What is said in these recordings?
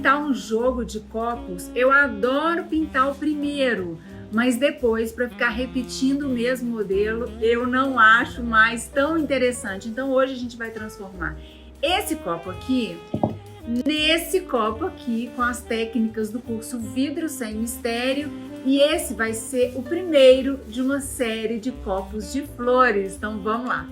pintar um jogo de copos, eu adoro pintar o primeiro, mas depois, para ficar repetindo o mesmo modelo, eu não acho mais tão interessante. Então hoje a gente vai transformar esse copo aqui nesse copo aqui com as técnicas do curso Vidro Sem Mistério, e esse vai ser o primeiro de uma série de copos de flores. Então vamos lá.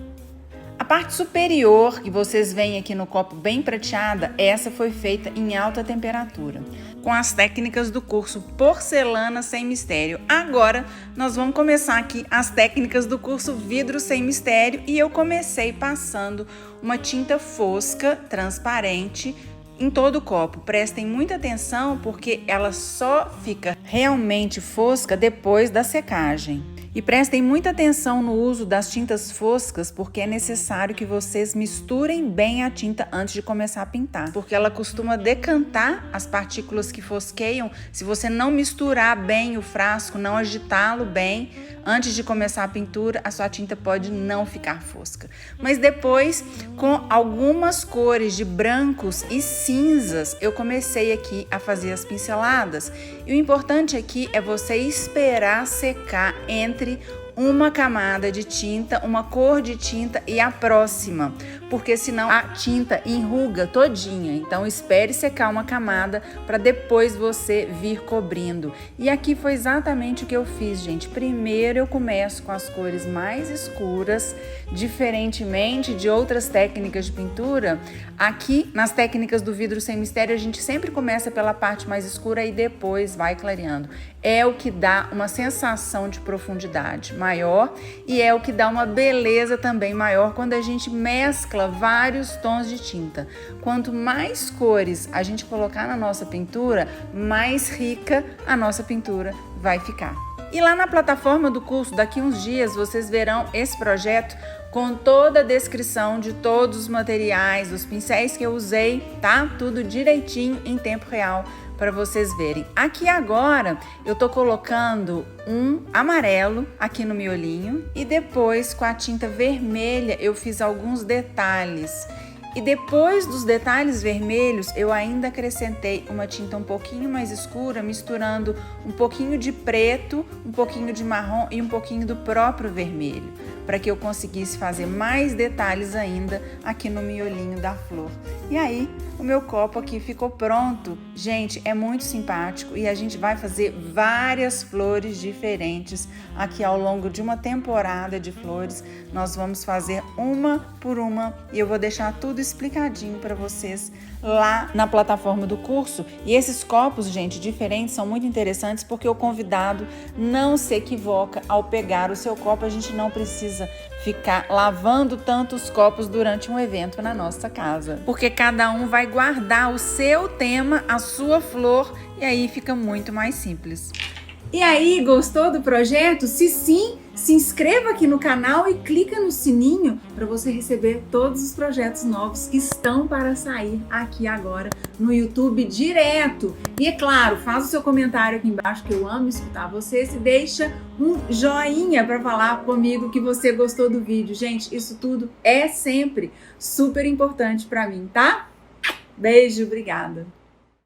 A parte superior que vocês veem aqui no copo bem prateada, essa foi feita em alta temperatura, com as técnicas do curso Porcelana Sem Mistério. Agora nós vamos começar aqui as técnicas do curso Vidro Sem Mistério, e eu comecei passando uma tinta fosca transparente em todo o copo. Prestem muita atenção porque ela só fica realmente fosca depois da secagem. E prestem muita atenção no uso das tintas foscas, porque é necessário que vocês misturem bem a tinta antes de começar a pintar, porque ela costuma decantar as partículas que fosqueiam se você não misturar bem o frasco, não agitá-lo bem. Antes de começar a pintura, a sua tinta pode não ficar fosca. Mas depois, com algumas cores de brancos e cinzas, eu comecei aqui a fazer as pinceladas. E o importante aqui é você esperar secar entre uma camada de tinta, uma cor de tinta e a próxima, porque senão a tinta enruga todinha. Então espere secar uma camada para depois você vir cobrindo. E aqui foi exatamente o que eu fiz, gente. Primeiro eu começo com as cores mais escuras, diferentemente de outras técnicas de pintura. Aqui nas técnicas do Vidro Sem Mistério a gente sempre começa pela parte mais escura e depois vai clareando. É o que dá uma sensação de profundidade maior e é o que dá uma beleza também maior quando a gente mescla vários tons de tinta. Quanto mais cores a gente colocar na nossa pintura, mais rica a nossa pintura vai ficar. E lá na plataforma do curso, daqui uns dias, vocês verão esse projeto com toda a descrição de todos os materiais, dos pincéis que eu usei, tá? Tudo direitinho em tempo real para vocês verem. Aqui agora eu tô colocando um amarelo aqui no miolinho e depois com a tinta vermelha eu fiz alguns detalhes. E depois dos detalhes vermelhos, eu ainda acrescentei uma tinta um pouquinho mais escura, misturando um pouquinho de preto, um pouquinho de marrom e um pouquinho do próprio vermelho, para que eu conseguisse fazer mais detalhes ainda aqui no miolinho da flor. E aí, o meu copo aqui ficou pronto. Gente, é muito simpático e a gente vai fazer várias flores diferentes aqui ao longo de uma temporada de flores. Nós vamos fazer uma por uma e eu vou deixar tudo explicadinho para vocês lá na plataforma do curso. E esses copos, gente, diferentes, são muito interessantes porque o convidado não se equivoca ao pegar o seu copo. A gente não precisa ficar lavando tantos copos durante um evento na nossa casa, porque cada um vai guardar o seu tema, a sua flor, e aí fica muito mais simples. E aí, gostou do projeto? Se sim, se inscreva aqui no canal e clica no sininho para você receber todos os projetos novos que estão para sair aqui agora no YouTube direto. E é claro, faz o seu comentário aqui embaixo que eu amo escutar vocês e deixa um joinha para falar comigo que você gostou do vídeo. Gente, isso tudo é sempre super importante para mim, tá? Beijo, obrigada!